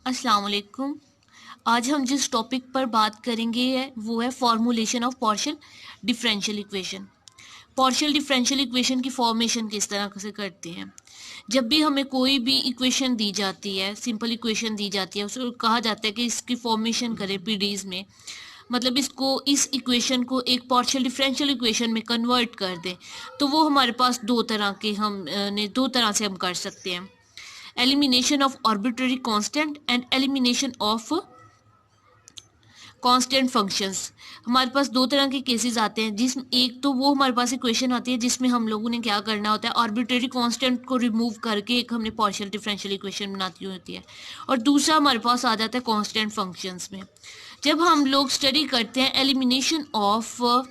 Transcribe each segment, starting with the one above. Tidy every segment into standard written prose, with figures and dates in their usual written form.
अस्सलाम वालेकुम। आज हम जिस टॉपिक पर बात करेंगे वो है formulation of partial differential equation. Partial differential equation की फॉर्मेशन किस तरह से करते हैं। जब भी हमें कोई भी इक्वेशन दी जाती है, सिंपल इक्वेशन दी जाती है, उसको कहा जाता है कि इसकी फॉर्मेशन करें पीडीज में, मतलब इस इक्वेशन को एक पार्शियल डिफरेंशियल इक्वेशन में कन्वर्ट कर दें। तो वो हमारे पास दो तरह से हम कर सकते हैं, elimination of arbitrary constant and elimination of constant functions. हमारे पास दो तरह के केसेस आते हैं, जिसमें एक तो वो हमारे पास इक्वेशन आती है जिसमें हम लोगों ने क्या करना होता है, आर्बिट्रेरी कांस्टेंट को रिमूव करके एक हमने पार्शियल डिफरेंशियल इक्वेशन बनाती होती है, और दूसरा हमारे पास आ जाता है कांस्टेंट फंक्शंस में। जब हम लोग स्टडी करते हैं एलिमिनेशन ऑफ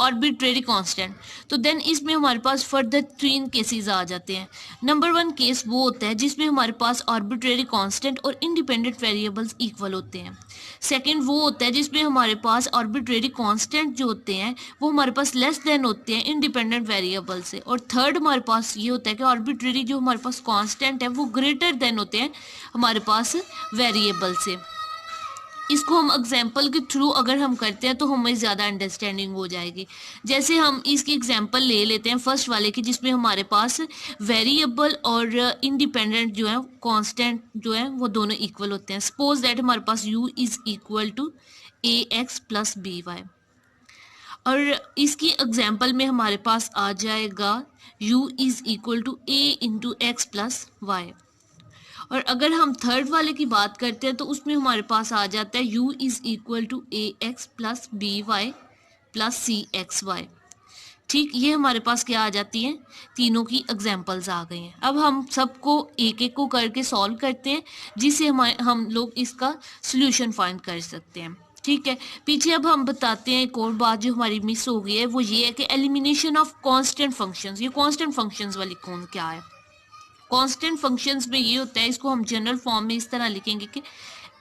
आर्बिट्रेरी कांस्टेंट, तो देन इसमें हमारे पास फर्दर तीन केसेस आ जाते हैं। नंबर वन केस वो होता है जिसमें हमारे पास आर्बिट्रेरी कांस्टेंट और इंडिपेंडेंट वेरिएबल्स इक्वल होते हैं। सेकंड वो होता है जिसमें हमारे पास आर्बिट्रेरी कांस्टेंट जो होते हैं वो हमारे पास लेस देन होते हैं इंडिपेंडेंट वेरिएबल से। और थर्ड हमारे पास ये होता है कि आर्बिट्रेरी जो हमारे पास कांस्टेंट है वो ग्रेटर देन होते हैं हमारे पास वेरिएबल से। इसको हम एग्जाम्पल के थ्रू अगर हम करते हैं तो हमें ज़्यादा अंडरस्टैंडिंग हो जाएगी। जैसे हम इसकी एग्जाम्पल ले लेते हैं फर्स्ट वाले की, जिसमें हमारे पास वेरिएबल और इंडिपेंडेंट जो है कांस्टेंट जो है वो दोनों इक्वल होते हैं। सपोज दैट हमारे पास u is equal to a x plus b y, और इसकी एग्जाम्पल में हमारे पास आ जाएगा u is equal to a into x plus y. और अगर हम थर्ड वाले की बात करते हैं तो उसमें हमारे पास आ जाता है u is equal to a x plus b y plus c x y. ठीक, ये हमारे पास क्या आ जाती हैं, तीनों की एग्जांपल्स आ गई हैं। अब हम सबको एक एक को करके सॉल्व करते हैं, जिससे हम लोग इसका सोल्यूशन फाइंड कर सकते हैं। ठीक है, पीछे अब हम बताते हैं एक और बात जो हमारी मिस हो गई है, वो ये है कि एलिमिनेशन ऑफ कांस्टेंट फंक्शंस। ये कांस्टेंट फंक्शंस वाली कौन क्या है। कांस्टेंट फंक्शंस में ये होता है, इसको हम जनरल फॉर्म में इस तरह लिखेंगे कि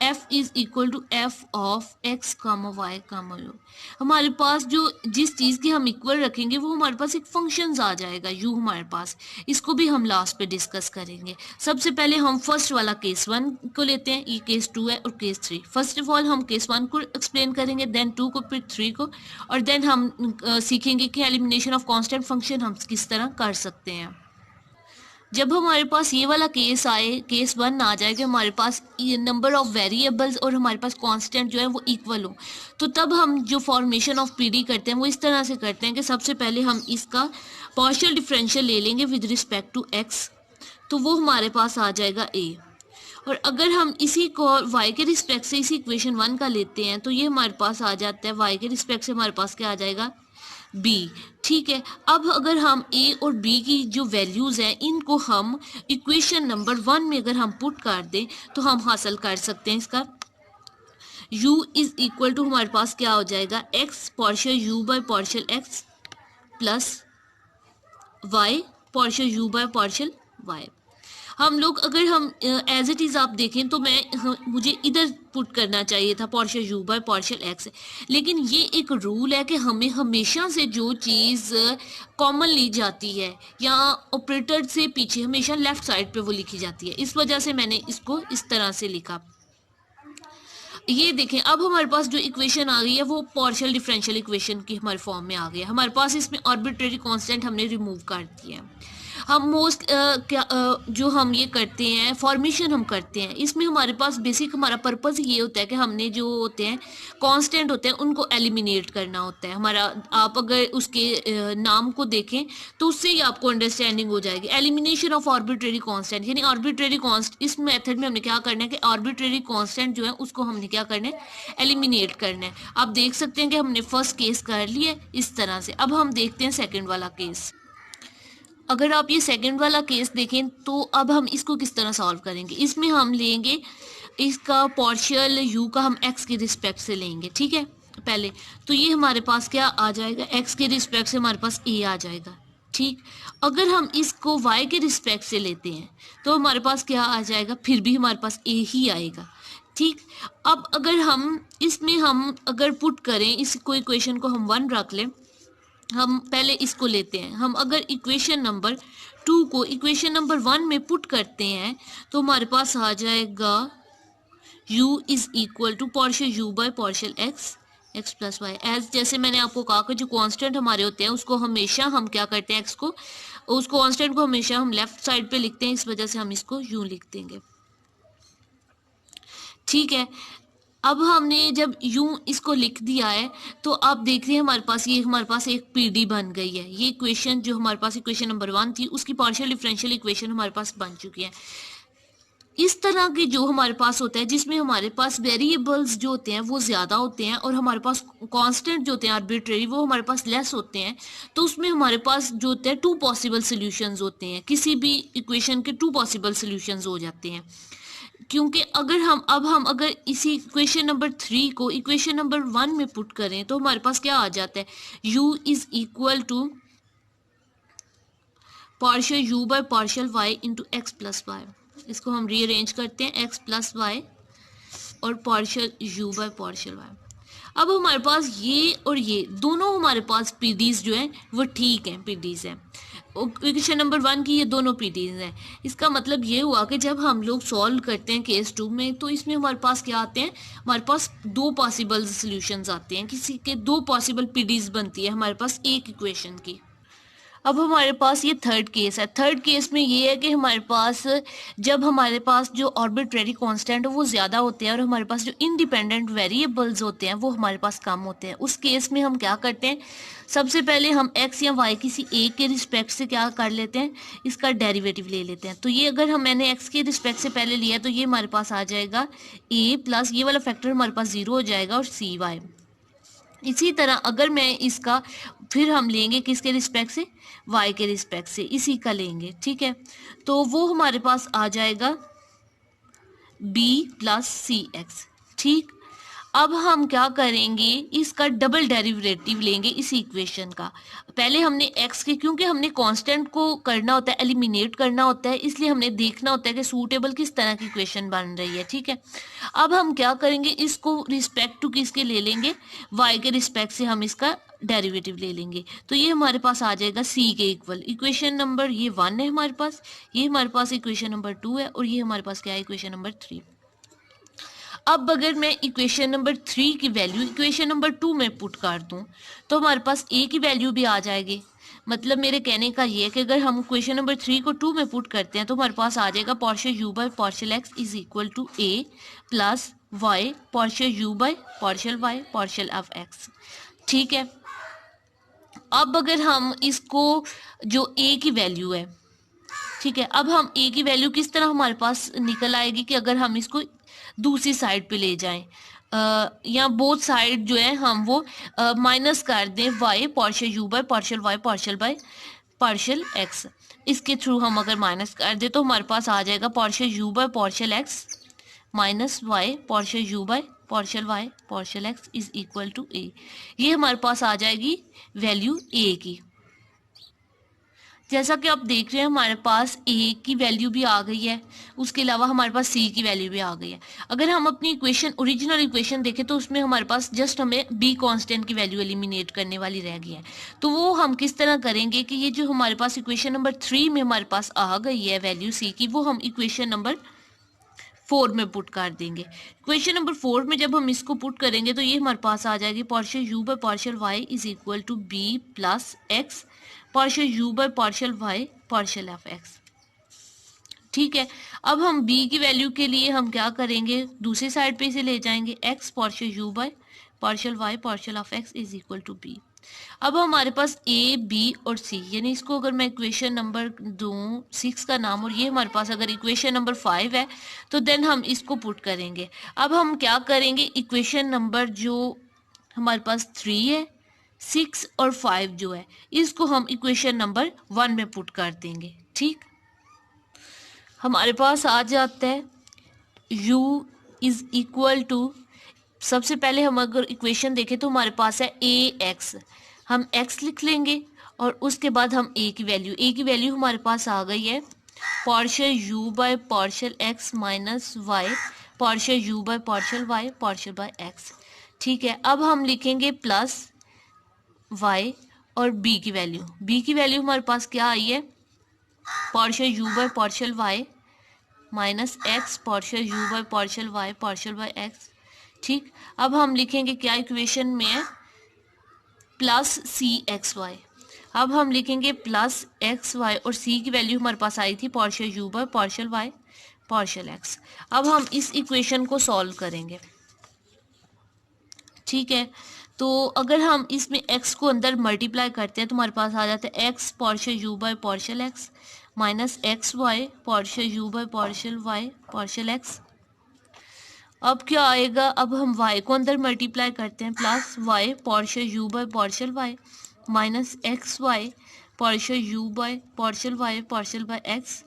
f is equal to f of x comma y comma u. हमारे पास जो जिस चीज़ की हम इक्वल रखेंगे वो हमारे पास एक फंक्शंस आ जाएगा u हमारे पास। इसको भी हम लास्ट पे डिस्कस करेंगे। सबसे पहले हम फर्स्ट वाला केस वन को लेते हैं, ये केस टू है और case three. First of all हम केस वन को एक्सप्लेन करेंगे, देन टू को, फिर थ्री को, और देन हम सीखेंगे कि एलिमिनेशन ऑफ कॉन्स्टेंट फंक्शन हम किस तरह कर सकते हैं। जब हमारे पास ये वाला केस आए, केस वन आ जाए कि हमारे पास नंबर ऑफ वेरिएबल्स और हमारे पास कांस्टेंट जो है वो इक्वल हो, तो तब हम जो फॉर्मेशन ऑफ पीडी करते हैं वो इस तरह से करते हैं कि सबसे पहले हम इसका पार्शियल डिफरेंशियल ले लेंगे विद रिस्पेक्ट टू एक्स, तो वो हमारे पास आ जाएगा ए। और अगर हम इसी को y के रिस्पेक्ट से इसी इक्वेशन वन का लेते हैं तो ये हमारे पास आ जाता है y के रिस्पेक्ट से हमारे पास क्या आ जाएगा, b। ठीक है, अब अगर हम a और b की जो वैल्यूज़ हैं इनको हम इक्वेशन नंबर वन में अगर हम पुट कर दें तो हम हासिल कर सकते हैं इसका u इज़ इक्वल टू हमारे पास क्या हो जाएगा, x partial u by partial x plus y partial u by partial y। हम लोग अगर हम एज इट इज़ आप देखें तो मुझे इधर पुट करना चाहिए था partial u by partial x, लेकिन ये एक रूल है कि हमें हमेशा से जो चीज़ कॉमन ली जाती है या ऑपरेटर से पीछे हमेशा लेफ़्ट साइड पे वो लिखी जाती है, इस वजह से मैंने इसको इस तरह से लिखा। ये देखें, अब हमारे पास जो इक्वेशन आ गई है वो पार्शियल डिफरेंशियल इक्वेशन की हमारे फॉर्म में आ गई है। हमारे पास इसमें आर्बिट्रेरी कांस्टेंट हमने रिमूव कर दिया है। हम जो हम ये करते हैं फॉर्मेशन हम करते हैं, इसमें हमारे पास बेसिक हमारा पर्पस ये होता है कि हमने जो होते हैं कांस्टेंट होते हैं उनको एलिमिनेट करना होता है हमारा। आप अगर उसके नाम को देखें तो उससे ही आपको अंडरस्टैंडिंग हो जाएगी। एलिमिनेशन ऑफ आर्बिट्रेरी कांस्टेंट, यानी आर्बिट्रेरी कांस्टेंट, इस मेथड में हमने क्या करना है कि आर्बिट्रेरी कांस्टेंट जो है उसको हमने क्या करना है, एलिमिनेट करना है। आप देख सकते हैं कि हमने फर्स्ट केस कर लिया इस तरह से। अब हम देखते हैं सेकेंड वाला केस। अगर आप ये सेकंड वाला केस देखें तो अब हम इसको किस तरह सॉल्व करेंगे। इसमें हम लेंगे इसका पार्शियल u का हम x के रिस्पेक्ट से लेंगे। ठीक है, पहले तो ये हमारे पास क्या आ जाएगा, x के रिस्पेक्ट से हमारे पास a आ जाएगा। ठीक, अगर हम इसको y के रिस्पेक्ट से लेते हैं तो हमारे पास क्या आ जाएगा, फिर भी हमारे पास a ही आएगा। ठीक, अब अगर हम इसमें हम अगर पुट करें इसको, इक्वेशन को हम वन रख लें हम पहले इसको लेते हैं। हम अगर इक्वेशन नंबर 2 को इक्वेशन नंबर 1 में पुट करते हैं तो हमारे पास आ जाएगा u is equal to partial u by partial x plus y. As जैसे मैंने आपको कहा कि जो कांस्टेंट हमारे होते हैं उसको हमेशा हम क्या करते हैं, x को, उस कांस्टेंट को हमेशा हम लेफ्ट साइड पे लिखते हैं, इस वजह से हम इसको u लिख देंगे। ठीक है, अब हमने जब यूं इसको लिख दिया है तो आप देख रहे हैं हमारे पास एक पीडी बन गई है। ये इक्वेशन जो हमारे पास इक्वेशन नंबर 1 थी उसकी पार्शियल डिफरेंशियल इक्वेशन हमारे पास बन चुकी है। इस तरह के जो हमारे पास होता है जिसमें हमारे पास वेरिएबल्स जो होते हैं वो ज़्यादा होते हैं और हमारे पास कांस्टेंट जो होते हैं आर्बिट्रेरी वो हमारे पास लेस होते हैं, तो उसमें हमारे पास जो होते हैं 2 पॉसिबल सॉल्यूशंस होते हैं। किसी भी इक्वेशन के 2 पॉसिबल सॉल्यूशंस हो जाते हैं, क्योंकि हम अगर इसी इक्वेशन नंबर 3 को इक्वेशन नंबर 1 में पुट करें तो हमारे पास क्या आ जाता है, u is equal to partial u by partial y into x plus y. इसको हम रीअरेंज करते हैं, x प्लस वाई और partial u by partial y। अब हमारे पास ये और ये दोनों हमारे पास पीडीज जो हैं वो ठीक हैं, पीडीज हैं। इक्वेशन नंबर 1 की ये दोनों पीडीज हैं। इसका मतलब ये हुआ कि जब हम लोग सॉल्व करते हैं केस 2 में तो इसमें हमारे पास क्या आते हैं, हमारे पास 2 पॉसिबल सॉल्यूशंस आते हैं, किसी के 2 पॉसिबल पीडीज बनती है हमारे पास एक इक्वेशन की। अब हमारे पास ये थर्ड केस है। थर्ड केस में ये है कि हमारे पास जब हमारे पास जो आर्बिट्रेरी कांस्टेंट है वो ज़्यादा होते हैं और हमारे पास जो इंडिपेंडेंट वेरिएबल्स होते हैं वो हमारे पास कम होते हैं। उस केस में हम क्या करते हैं, सबसे पहले हम x या y किसी एक के रिस्पेक्ट से क्या कर लेते हैं, इसका डेरिवेटिव ले लेते हैं। तो ये अगर मैंने x के रिस्पेक्ट से पहले लिया तो ये हमारे पास आ जाएगा a प्लस ये वाला फैक्टर हमारे पास 0 हो जाएगा और सी वाई। इसी तरह अगर मैं इसका फिर हम लेंगे किसके रिस्पेक्ट से, y के रिस्पेक्ट से इसी का लेंगे, ठीक है, तो वो हमारे पास आ जाएगा b प्लस सी एक्स। ठीक, अब हम क्या करेंगे, इसका डबल डेरिवेटिव लेंगे इस इक्वेशन का। पहले हमने x के, क्योंकि हमने कांस्टेंट को करना होता है, एलिमिनेट करना होता है, इसलिए हमने देखना होता है कि सूटेबल किस तरह की इक्वेशन बन रही है। ठीक है, अब हम क्या करेंगे, इसको रिस्पेक्ट टू किसके ले लेंगे, y के रिस्पेक्ट से हम इसका डेरिवेटिव ले लेंगे। तो ये हमारे पास आ जाएगा c के इक्वल। इक्वेशन नंबर ये 1 है हमारे पास, ये हमारे पास इक्वेशन नंबर 2 है और ये हमारे पास क्या है, इक्वेशन नंबर 3। अब अगर मैं इक्वेशन नंबर 3 की वैल्यू इक्वेशन नंबर 2 में पुट कर दूं तो हमारे पास a की वैल्यू भी आ जाएगी। मतलब मेरे कहने का ये है कि अगर हम इक्वेशन नंबर 3 को 2 में पुट करते हैं तो हमारे पास आ जाएगा partial u by partial x is equal to a plus y partial u by partial y partial of x। ठीक है, अब अगर हम इसको जो a की वैल्यू है, ठीक है, अब हम a की वैल्यू किस तरह हमारे पास निकल आएगी कि अगर हम इसको दूसरी साइड पे ले जाएं, या बोथ साइड जो है हम वो माइनस कर दें y partial u by partial y partial bye partial x, इसके थ्रू हम अगर माइनस कर दें तो हमारे पास आ जाएगा partial u by partial x minus y partial u by partial y partial x is equal to a। ये हमारे पास आ जाएगी वैल्यू a की। जैसा कि आप देख रहे हैं हमारे पास a की वैल्यू भी आ गई है, उसके अलावा हमारे पास c की वैल्यू भी आ गई है। अगर हम अपनी इक्वेशन ओरिजिनल इक्वेशन देखें तो उसमें हमारे पास जस्ट हमें b कांस्टेंट की वैल्यू एलिमिनेट करने वाली रह गई है। तो वो हम किस तरह करेंगे कि ये जो हमारे पास इक्वेशन नंबर 3 में हमारे पास आ गई है वैल्यू c की, वो हम इक्वेशन नंबर 4 में पुट कर देंगे। इक्वेशन नंबर 4 में जब हम इसको पुट करेंगे तो ये हमारे पास आ जाएगी partial u by partial y is equal to b plus x partial u by partial y partial of x। ठीक है, अब हम b की वैल्यू के लिए हम क्या करेंगे, दूसरी साइड पे इसे ले जाएंगे, x partial u by partial y partial of x is equal to b। अब हमारे पास a b और c, यानी इसको अगर मैं इक्वेशन नंबर 6 का नाम, और ये हमारे पास अगर इक्वेशन नंबर 5 है तो देन हम इसको पुट करेंगे। अब हम क्या करेंगे, इक्वेशन नंबर जो हमारे पास 3 है, 6 और 5 जो है इसको हम इक्वेशन नंबर 1 में पुट कर देंगे। ठीक, हमारे पास आ जाता है u इज इक्वल टू, सबसे पहले हम अगर इक्वेशन देखें तो हमारे पास है ax, हम x लिख लेंगे और उसके बाद हम a की वैल्यू हमारे पास आ गई है partial u by partial x minus y partial u by partial y partial by x। ठीक है, अब हम लिखेंगे प्लस y और बी की वैल्यू हमारे पास क्या आई है, partial u by partial y minus x partial u by partial y partial by x. ठीक, अब हम लिखेंगे क्या इक्वेशन में है, प्लस सी एक्स वाई। अब हम लिखेंगे प्लस एक्स वाई और सी की वैल्यू हमारे पास आई थी partial u by partial y partial x. अब हम इस इक्वेशन को सॉल्व करेंगे। ठीक है, तो अगर हम इसमें x को अंदर मल्टीप्लाई करते हैं तो हमारे पास आ जाता है x partial u by partial x minus x y partial u by partial y partial x. अब क्या आएगा, अब हम y को अंदर मल्टीप्लाई करते हैं, plus y partial u by partial y minus x y partial u by partial y partial by x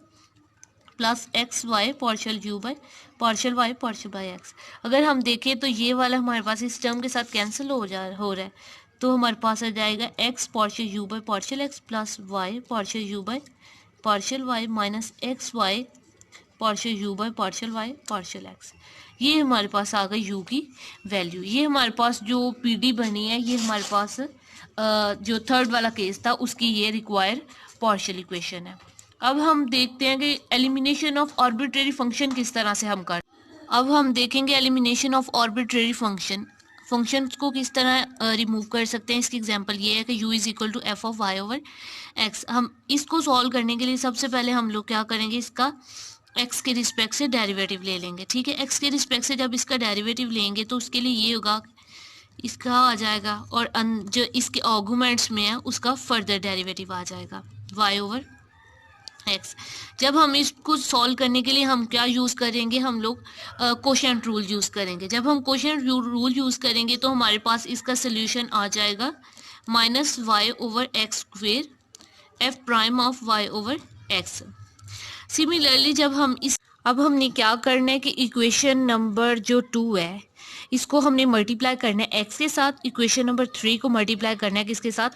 plus x y partial u by partial y partial by x. अगर हम देखें तो ये वाला हमारे पास इस टर्म के साथ कैंसिल हो रहा है, तो हमारे पास आ जाएगा x partial u by partial x plus y partial u by partial y minus x y partial u by partial y partial x. ये हमारे पास आ गई यू की वैल्यू। ये हमारे पास जो पीडी बनी है, ये हमारे पास जो थर्ड वाला केस था उसकी ये रिक्वायर पार्शियल इक्वेशन है। अब हम देखते हैं कि एलिमिनेशन ऑफ आर्बिट्रेरी फंक्शन किस तरह से हम कर। अब हम देखेंगे एलिमिनेशन ऑफ आर्बिट्रेरी फंक्शंस को किस तरह रिमूव कर सकते हैं। इसकी एग्जांपल ये है कि u is equal to f of y over x. हम इसको सॉल्व करने के लिए सबसे पहले हम लोग क्या करेंगे, इसका x के रिस्पेक्ट से डेरिवेटिव ले लेंगे। ठीक है, x के रिस्पेक्ट से जब इसका डेरिवेटिव लेंगे तो उसके लिए ये होगा, इसका आ जाएगा और जो इसके आर्गुमेंट्स में है उसका फर्दर डेरिवेटिव आ जाएगा y ओवर एक्स। जब हम इसको सॉल्व करने के लिए हम क्या यूज़ करेंगे, हम लोग कोशेंट रूल यूज़ करेंगे। जब हम कोशेंट रूल यूज़ करेंगे तो हमारे पास इसका सोल्यूशन आ जाएगा minus y over x square f prime of y over x. Similarly जब हम अब हमने क्या करना है कि इक्वेशन नंबर जो 2 है इसको हमने मल्टीप्लाई करना है x के साथ, इक्वेशन नंबर 3 को मल्टीप्लाई करना है किसके साथ,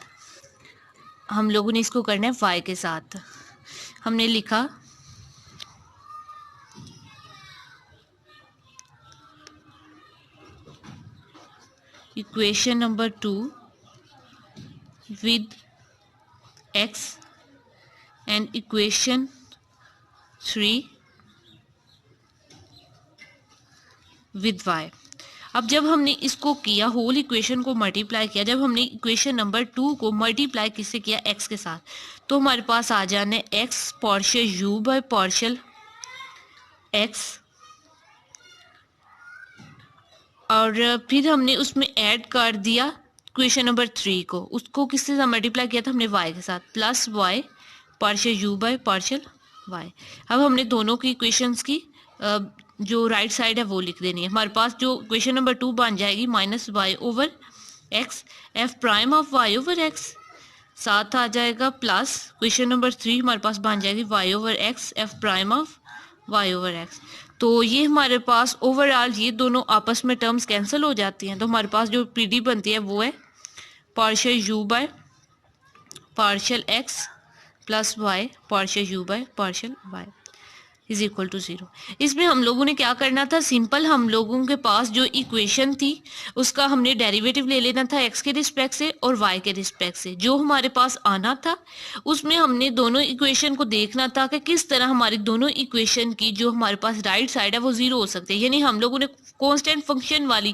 हम लोगों ने इसको करना है y के साथ। हमने लिखा equation number 2 with x and equation 3 with y। अब जब हमने इसको किया, होल इक्वेशन को मल्टीप्लाई किया, जब हमने इक्वेशन नंबर 2 को मल्टीप्लाई किससे किया, x के साथ, तो हमारे पास आ जाना है x partial u by partial x और फिर हमने उसमें ऐड कर दिया इक्वेशन नंबर 3 को, उसको किसके साथ मल्टीप्लाई किया था हमने y के साथ, plus y partial u by partial y। अब हमने दोनों की इक्वेशंस की जो राइट साइड है वो लिख देनी है। हमारे पास जो इक्वेशन नंबर 2 बन जाएगी minus y over x f prime of y over x, साथ आ जाएगा प्लस इक्वेशन नंबर 3 हमारे पास बन जाएगी y over x f prime of y over x. तो ये हमारे पास ओवरऑल ये दोनों आपस में टर्म्स कैंसिल हो जाती हैं, तो हमारे पास जो पीडी बनती है वो है partial u by partial x plus y partial u by partial y is equal to 0। इसमें हम लोगों ने क्या करना था, सिंपल हम लोगों के पास जो इक्वेशन थी उसका हमने डेरिवेटिव ले लेना था x के रिस्पेक्ट से और y के रिस्पेक्ट से। जो हमारे पास आना था उसमें हमने दोनों इक्वेशन को देखना था कि किस तरह हमारी दोनों इक्वेशन की जो हमारे पास राइट साइड है वो 0 हो सकती है। यानी हम लोगों ने कांस्टेंट फंक्शन वाली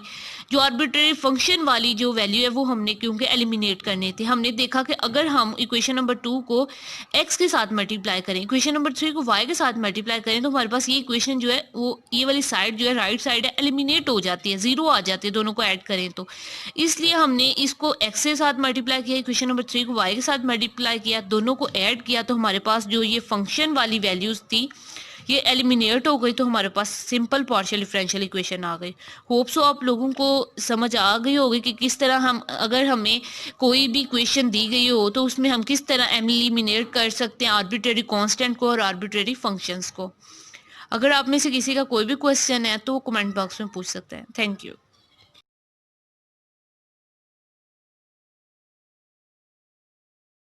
जो आर्बिट्रेरी फंक्शन वाली जो वैल्यू है वो हमने क्योंकि एलिमिनेट करनी थी। हमने देखा कि अगर हम इक्वेशन नंबर 2 को x के साथ मल्टीप्लाई करें, इक्वेशन नंबर 3 को y के साथ मल्टीप्लाई करें, तो हमारे पास ये इक्वेशन जो है वो ये वाली साइड जो है राइट साइड है एलिमिनेट हो जाती है, 0 आ जाती है दोनों को ऐड करें तो। इसलिए हमने इसको x के साथ मल्टीप्लाई किया, इक्वेशन नंबर 3 को y के साथ मल्टीप्लाई किया, दोनों को ऐड किया, तो हमारे पास जो ये फंक्शन वाली वैल्यूज थी ये एलिमिनेट हो गई, तो हमारे पास सिंपल पार्शियल डिफरेंशियल इक्वेशन आ गई। होप सो आप लोगों को समझ आ गई होगी कि किस तरह हम अगर हमें कोई भी इक्वेशन दी गई हो तो उसमें हम किस तरह एलिमिनेट कर सकते हैं आर्बिट्रेरी कांस्टेंट को और आर्बिट्रेरी फंक्शंस को। अगर आप में से किसी का कोई भी क्वेश्चन है तो कमेंट बॉक्स में पूछ सकते हैं। Thank you.